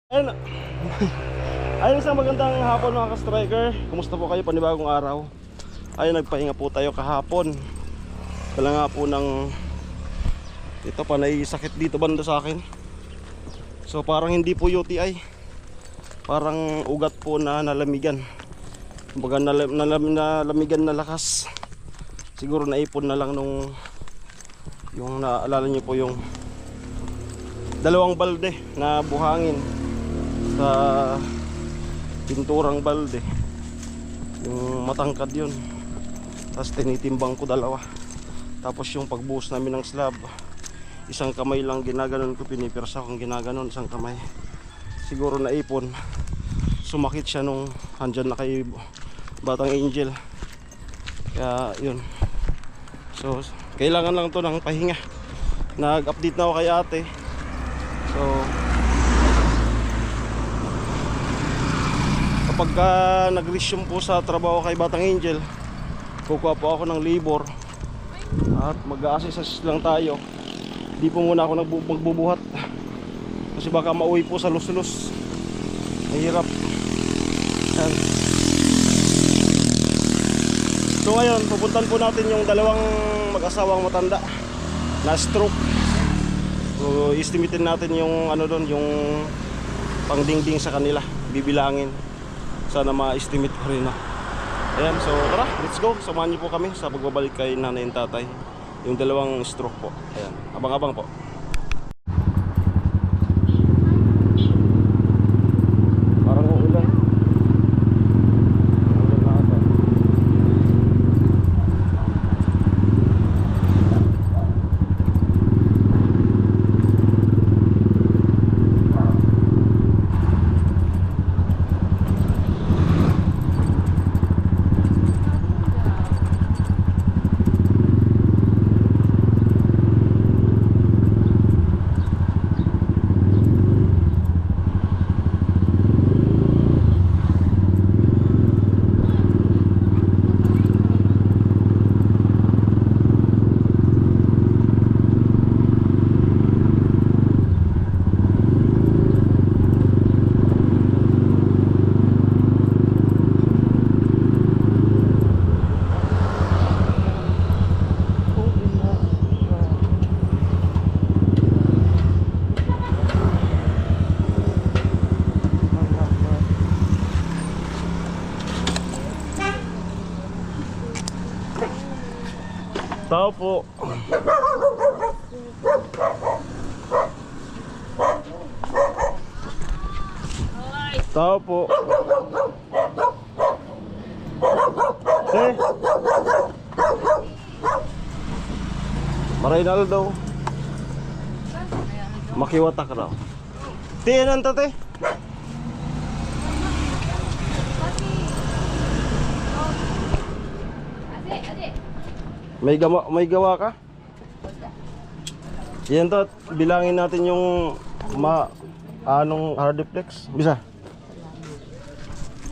Ayun, ayun, isang magandang hapon mga ka-striker. Kumusta po kayo, panibagong araw? Ayun, nagpahinga po tayo kahapon. Kala nga po ng ito pa, naisakit dito banda sa akin. So parang hindi po UTI, parang ugat po na nalamigan. Kumbaga nalamigan na lakas. Siguro naipon na lang nung yung naalala niyo po yung dalawang balde na buhangin sa pinturang balde, yung matangkad yun. Tapos tinitimbang ko dalawa. Tapos yung pagbuhos namin ng slab, isang kamay lang ginaganon ko, pinipirsa kong ginaganon isang kamay. Siguro naipon, sumakit siya nung andyan na kay Batang Angel. Kaya yun, so kailangan lang to ng pahinga. Nag-update na ako kay ate. So kapag nag-resume po sa trabaho kay Batang Angel, kukuha po ako ng labor at mag-a-assist lang tayo. Di po muna ako magbubuhat kasi baka mauwi po sa lus-lus, mahirap. Yan. So ngayon, pupuntan po natin yung dalawang mag-asawang matanda na stroke. So estimatein natin yung ano doon, yung pangdingding sa kanila, bibilangin. Sana ma-estimate ko rin na. Ayan, so tara, let's go. Samahan niyo po kami sa pagbabalik kay nanay and tatay, yung dalawang stroke po. Ayan, abang-abang po. Parang uulan. Uulan na ata. Tao po. Tao po. Marinal daw. Makiwatak raw. Tiyanan to, te. May gawa ka? Yan to, bilangin natin yung anong hardiplex. Bisa.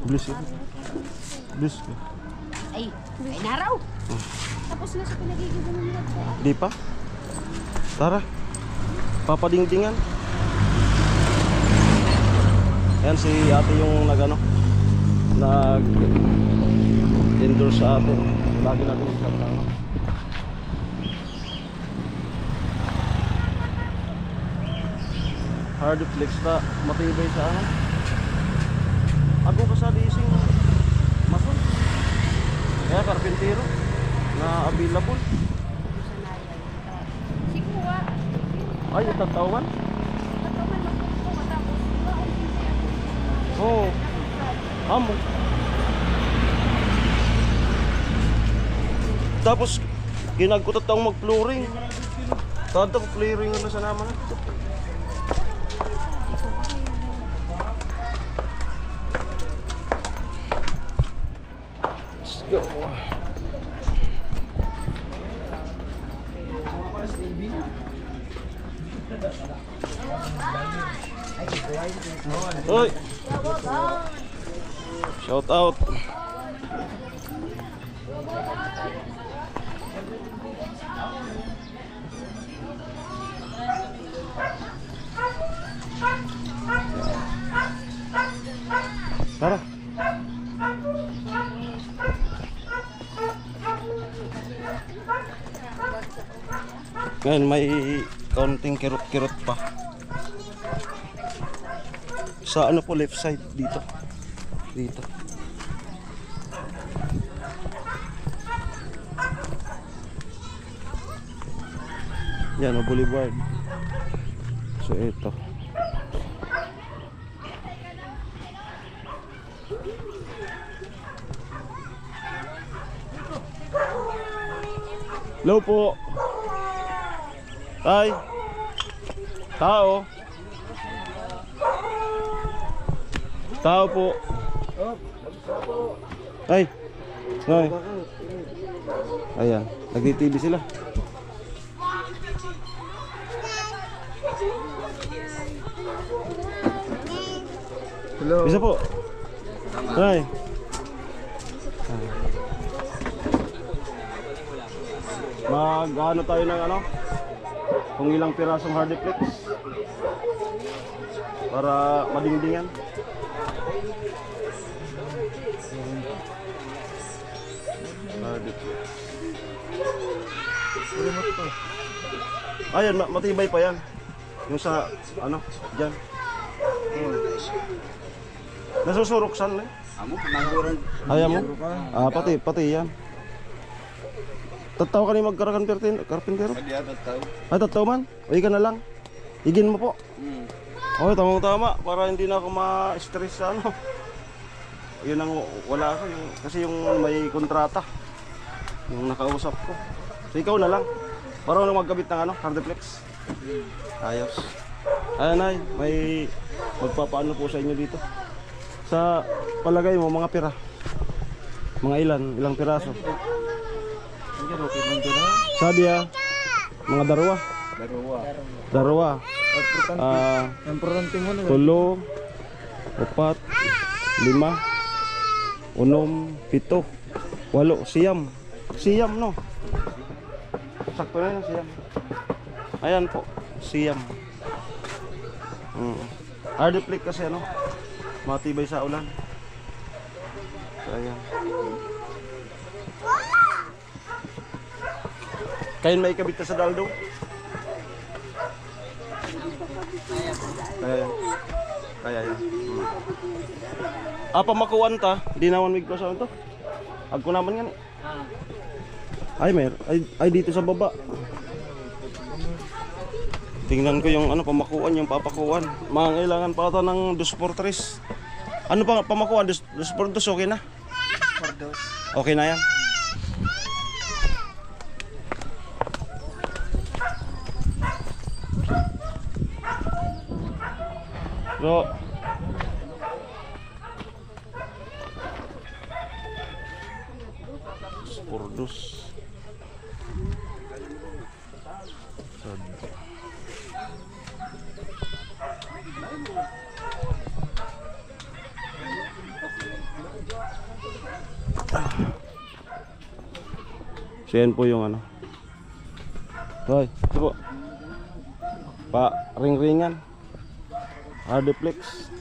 Bliss ko. Bliss ko. Ay naraw. Tapos na sa pinagigiban nila. Di pa? Tara. Papadingdingan. Yan si ate yung nag-endorse sa atin. Lagi natin isang hardiplex na matibay sa ano. Ako ka sa leasing mason. Kaya karpintero na available. Si Kuwa. Ay, tatawan. Tatawan lang po matapos. Oo. Amo. Tapos ginagkutat ang mag-flooring. Tanda flooring na sa naman. Let's go. Hoy. Shout out. Tara. Ngayon may kaunting kirot-kirot pa. Sa ano po, left side dito. Dito. Yan, o boulevard. So ito. Hello po. Tay. Tao. Tao po. Ay. Ay. Ayan, nagti-TV sila. Hello. Bisa po. Ay. Mag-ano tayo ng ano? Kung ilang pirasong hardiplex para madingdingan. Hardiplex. Ayan, matibay pa yan. Yung sa ano, dyan. Nasusuruksan eh. Amo panaguran. Ayaw mo? Ah, pati yan. Tataw ka ni magkarakan karpintero? Padiatat tao. Ay, tataw man? O ka na lang. Igin mo po. Okay, tamang-tama. Para hindi na ako ma-stress sa ano. Yun ang wala ako. Kasi yung may kontrata. Yung nakausap ko. So ikaw na lang. Para nang magkabit ng ano, hardiplex. Ayos. Ayan ay, may magpapaano po sa inyo dito. Sa palagay mo, mga pira. Mga ilang piraso. Sabi mga darwa. Darwa. Importante mo na. 3, 4, 5, 6, 7, 8, siyam. Siyam no. Sakto na yun, siyam. Ayan po, siyam. Hardiplex kasi ano, matibay sa ulan. So ayan. Kain may ikabit sa daldo? Kaya yan. Apa makuwan ta? Di naman mig ko sa ito. Agko naman nga ni. Ay dito sa baba. Tingnan ko yung ano pamakuan, yung papakuan. Mangailangan pa ata ng 2x3. Ano pa pamakuan? 2x2 okay na? Okay na yan. So, Spordus. So yan po yung ano. Hoy, ito po. Pa ring-ringan. Hardiplex.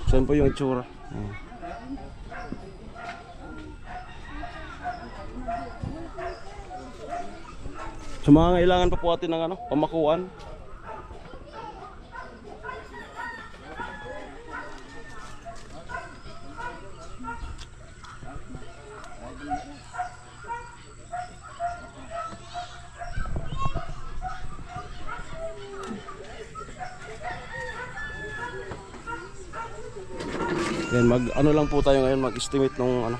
Saan po yung itsura? So mga kailangan pa po atin ng ano, pamakuan. Yan, ano lang po tayo ngayon, mag-estimate nung ano,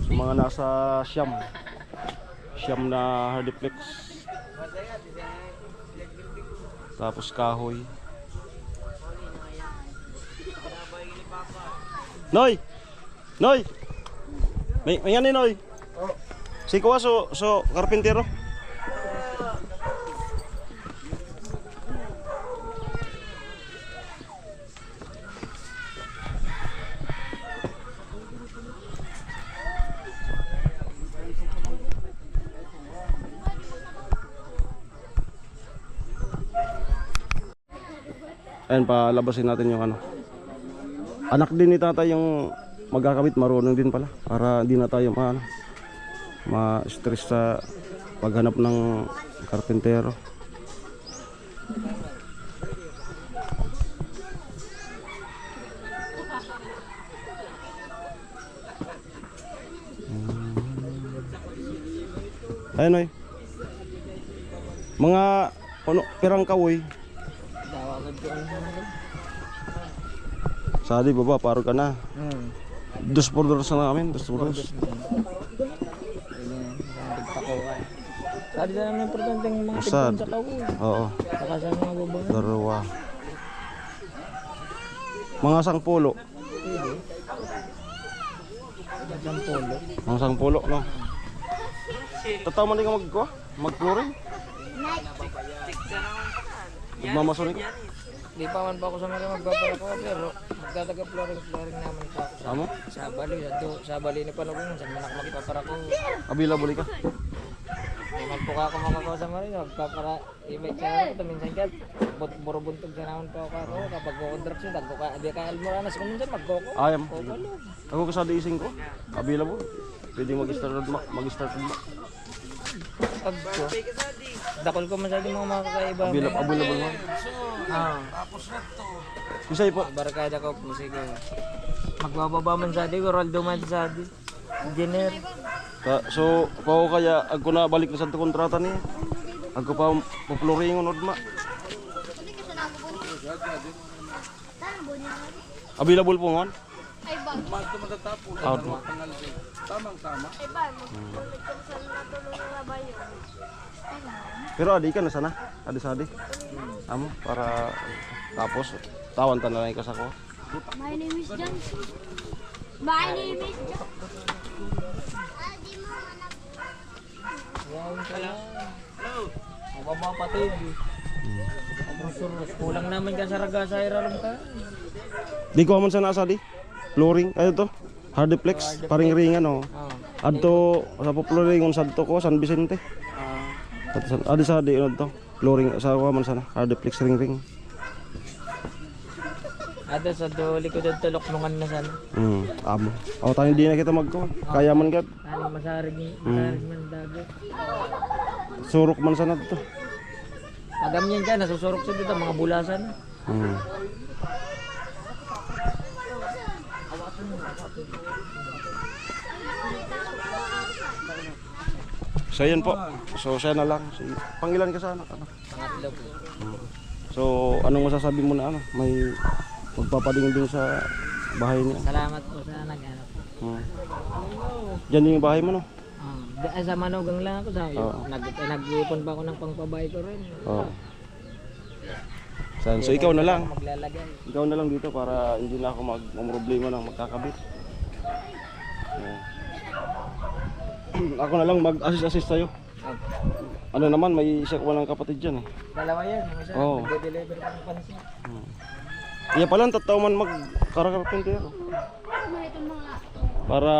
sa mga nasa siyam na hardiplex. Tapos kahoy. Noy! Noy! May nga ni Noy? Si Kuwa so karpintero. Ayan, palabasin natin yung ano. Anak din ni tatay yung magkakabit, marunong din pala. Para hindi na tayo ma-stress sa paghanap ng karpentero. Ayun oy. Mga ano, pirang kawoy. Sadi baba, paro ka na. Dos por dos na namin, dos por dos. Sabi na naman importante yung mga Sad. tigpon sa kawo. Oo, Saka sa mga babae. dalawa. Mga sangpulo. Sampulo. Mga sangpulo, no? Tataw man din ka mag-flooring? Magmamasonin ka? Di pa man pa ako sa mga magpaparako pero magtataga-flooring naman pa ako Amo? sa bali ni Panugong saan man ako magpaparako. Available ka? Naman po ako makakaw sa mga rin, magpapara imay sa ako, minsan ka, burubuntog sa naman po ako kapag kukontraksyon, di ka almoranas kung minsan magkoko. Ayam. Ako kasada ising ko. Available. Pwede mag-start mo. Pagko, dakol ko masyado mga makakaiba. Available mo. Isay po. Barakada ko po sige. Magbababa man sa di, Roldo man sa di. Engineer. So, ako kaya ako na balik na sa kontrata ni. Ako pa poploring unod ma. Available po ngon? Ay ba? Out. Pero adi ka na sana. Adi sa adi. Amo para tapos tawan ta na lang ka sa ko. My name is John. My name is John. Hello. Mapapatid. Kulang naman ka sa raga sa iraram ka. Di ko man sana sa adi. Flooring ayo to. Hardiplex paring ringan oh. Adto sa poploring on sadto ko San Vicente. Adi sa adi unod to. Flooring sa ko man sana hardiplex ring. Ato sa do likod ng tuloknungan na sana. Amo. O tayo di na kita magko. Kaya man gat. Ano masarig man dagat. Surok man sana to. Agam yan ka, nasusurok sa dito mga bulasan. So yan po. So siya na lang. Pangilan ka sana. Pangatlo po. So anong masasabi mo na ano? May magpapadingding sa bahay niya. Salamat po sa nag-ano. Diyan yung bahay mo no? Sa Manugang lang ako sa Oo. nag-ipon pa ako ng pangpabay ko rin. Oo. So ikaw na lang. Maglalagay. Ikaw na lang dito para hindi na ako magproblema ng magkakabit. Ayan. Ako na lang mag-assist sa'yo. Ano naman, may isa ko ng kapatid dyan eh. Dalawa yan. Oo. Nag-deliver pa ng pansin. Iya pala, tataw man mag-karakapintero. Para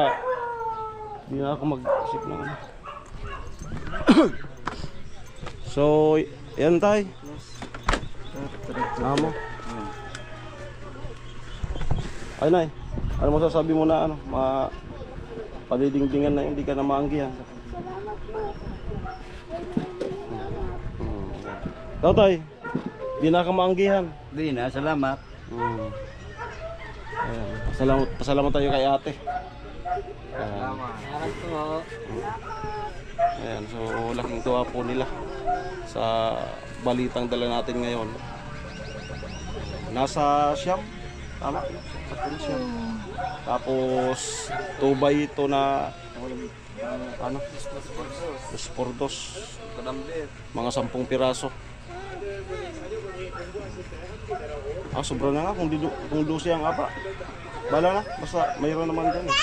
hindi na ako mag-isip na ano. So, yan tayo. Amo. Ay nay, ano masasabi mo na ano, padidingdingan na hindi ka na maanggihan. Tatay, hindi na ka maanggihan. Di na, salamat. Ayan. Pasalamat tayo kay ate. Salamat po. Ayan, so laking tuwa po nila sa balitang dala natin ngayon. Nasa Siam, tama? Sa Siam. Tapos 2x2 na ano? 2x2. Mga 10 piraso. Sobra na nga kung 12 ang apa. Bala na, basta mayroon naman dyan eh.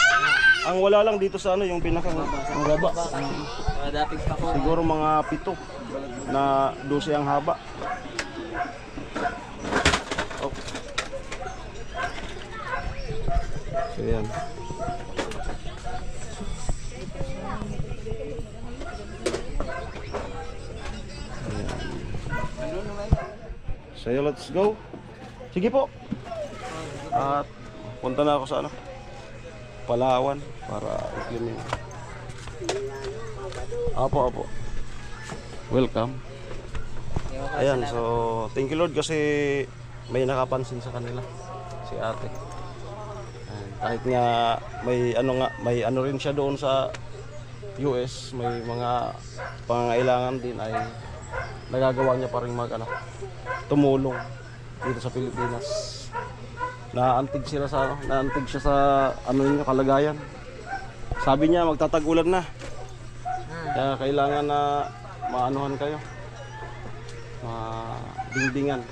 Ang wala lang dito sa ano, yung pinakang haba. Dapig pa ko. Siguro mga 7 na 12 ang haba. Okay. So yan. So let's go. Sige po. At punta na ako sa ano, Palawan para i-clean. Apo. Welcome. Ayan, so thank you Lord kasi may nakapansin sa kanila si ate. Ayan, kahit nga may ano rin siya doon sa US, may mga pangangailangan din ay nagagawa niya pa rin tumulong dito sa Pilipinas. Naantig siya sa niyo kalagayan. Sabi niya magtatag-ulan na. Kaya kailangan na maanuhan kayo. Dingdingan.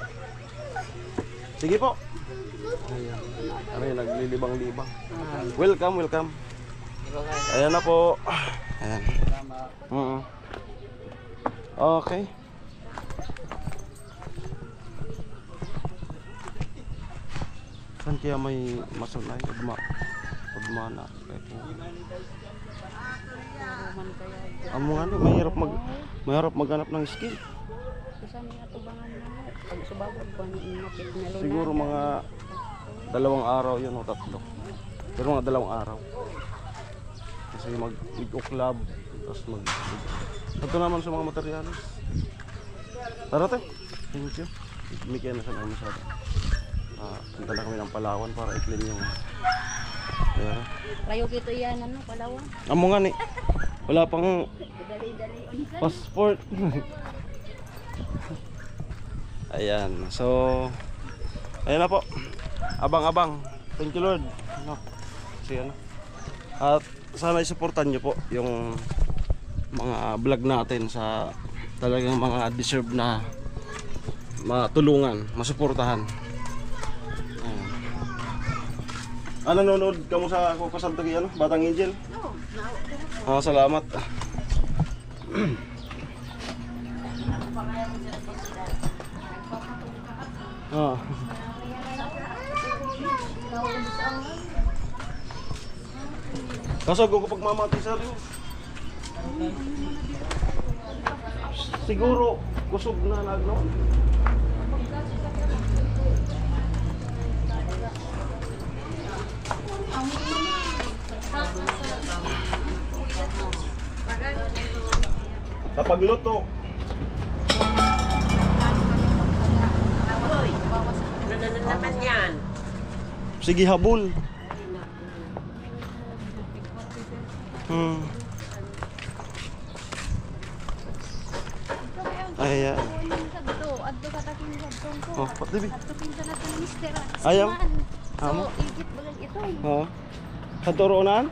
Sige po. Ayan. Kami naglilibang-libang. Welcome. Ayan na po. Ayan. Okay. Saan kaya may masulay? Pagmana. Amo nga ni, mahirap maghanap ng skill. Siguro mga 2 araw yun o 3. Pero mga 2 araw. Kasi mag-uklab, tapos ito naman sa mga materialis. Tara tayo. Thank you. Bigyan na sa namin masyado. Punta na kami ng Palawan para i-clean yung Rayo kito yan, Palawan. amo nga ni. Wala pang passport. Ayan. So ayan na po. Abang-abang. Thank you Lord. At sana i-supportan nyo po yung mga vlog natin sa talagang mga deserve na matulungan, masuportahan. Nanonood ka mo sa Kasantagi Batang Angel? Salamat. Kaso ko pagmamati sa rin. Siguro kusog na nagno. Kapag luto. naman yan. Sige, habol. Ayan. Oh, pati. Ayam. So, igit balag ito. Oo. Katurunan?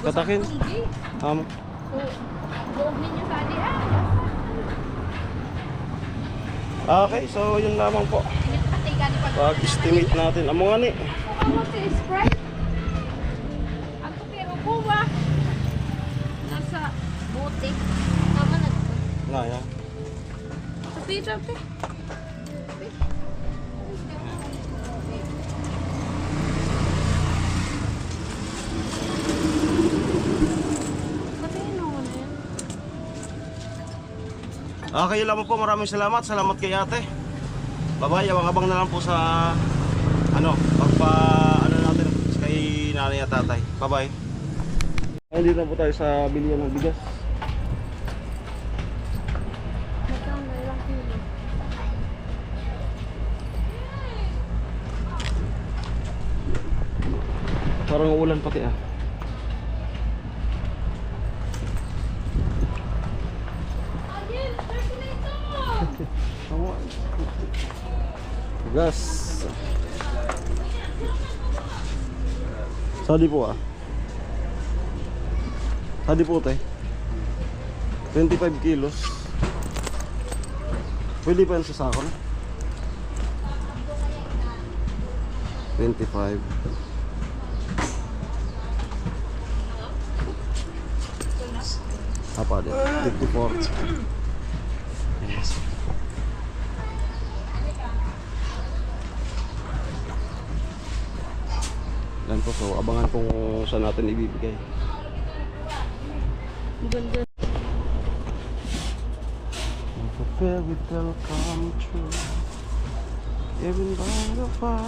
Katakin. So, buog ninyo sa adian. Okay, so yun lamang po. Pag-estimate natin. Amo nga ni. Ano si Sprite? Ako pero kuha. Nasa bote. Tama na dito. Na, yan. Sa pizza, pe. Okay, yun lamang po. Maraming salamat. Salamat kay ate. Bye-bye. Abang-abang na lang po sa natin kay nanay at tatay. Bye-bye. Nandito na po tayo sa bilihan ng bigas. Parang ulan pati ah. Gas. Sadi po ah. Sadi po tayo. 25 kilos. Pwede pa yan sa sako na? 25. Apa din? 54. Yes. Yan po, so abangan kung saan natin ibibigay. Ganda. Like a fairy tale come true. Even by the fire,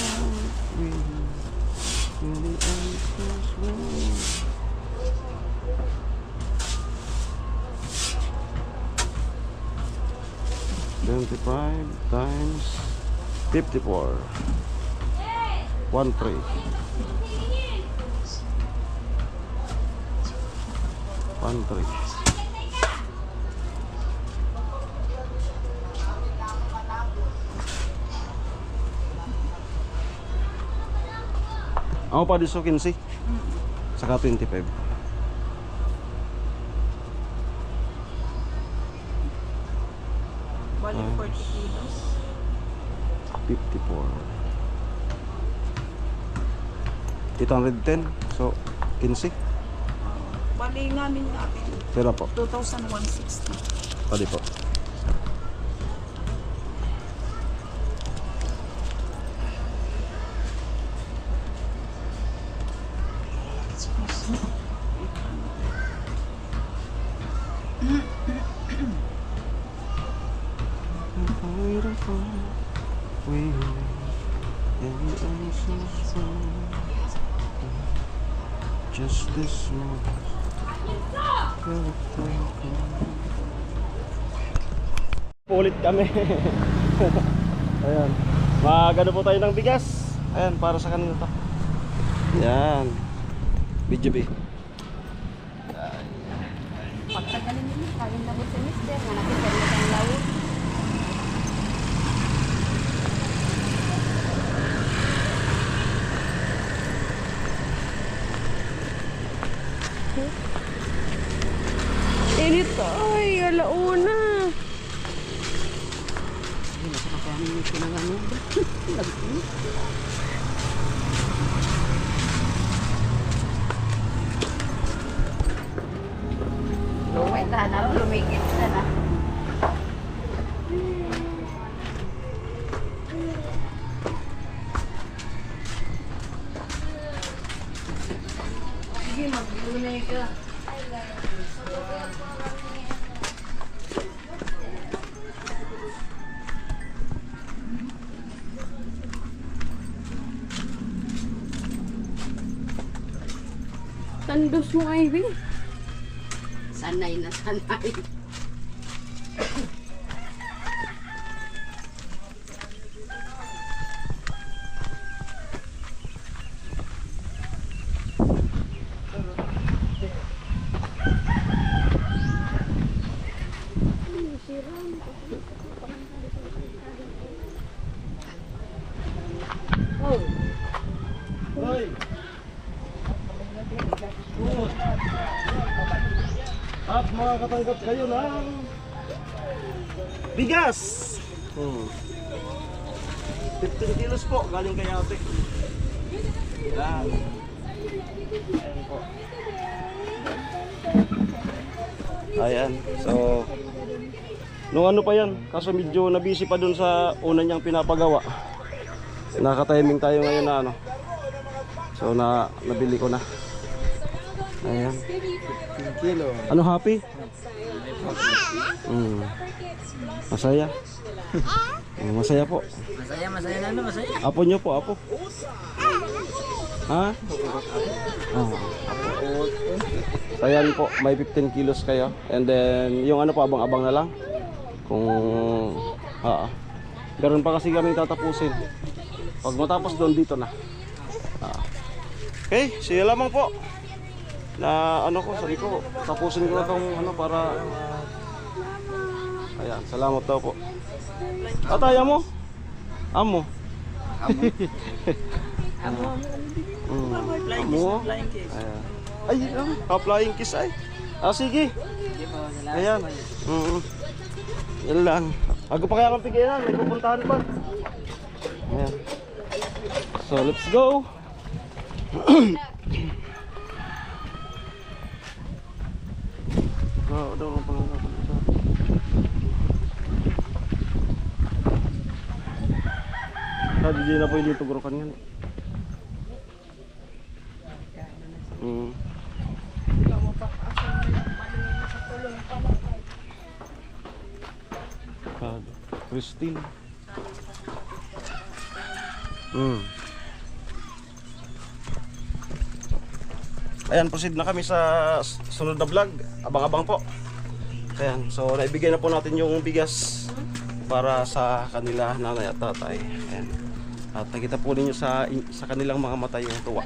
when the end comes round. 25 times 54. 1-3. 1-3. Ako pa diso 15. Saka 25. Bali 40 kilos. 54. 810. So 15. Bali namin natin. Pera po. 2,160. Pwede po. Just this moment. Ulit kami. Ayan. Magano po tayo ng bigas. Ayan, para sa kanila to. Ayan. Video B. Pagtagalin nyo, kaging labot si mister. Hanapin ka rin ang lawin. Init ay, alauna. Ay, nakakapanin ko na nga nung. Lumay tahan, lumikit na na. Sige, maglunay ka. Tandos mo, Ivy. Sanay na sanay. Hoy! At makakatanggap kayo ng bigas. 15 kilos po galing kay ate. Yan. Ayan po. Ayan. So nung ano pa yan, kaso medyo nabisi pa dun sa una niyang pinapagawa. Naka-timing tayo ngayon na ano. So nabili ko na. Ayan. 15 kilo. Ano, happy? Masaya. Masaya po. Masaya na ano, masaya. Apo nyo po, apo. Ha? Apo. So ayan po, may 15 kilos kayo. And then, yung ano po, abang-abang na lang. Kung, Garon pa kasi kami tatapusin. Pag matapos doon, dito na. Okay, siya lamang po. Na ano ko, sabi ko, tapusin ko na itong ano para... Ayan, salamat daw po. Ataya mo? Amo? Amo? Ayan. Ay, ka-flying kiss ay. Sige. Ayan. Yan lang. Ako pa kaya kang pigilan, may pupuntahan pa. Ayan. So, let's go. Daw ang pangalan sa. Hindi na pwede tugurukan yan. Christine. Ayan, proceed na kami sa sunod na vlog. Abang-abang po. Ayan, so naibigay na po natin yung bigas para sa kanila nanay at tatay. Ayan. At nakita po ninyo sa kanilang mga mata yung tuwa.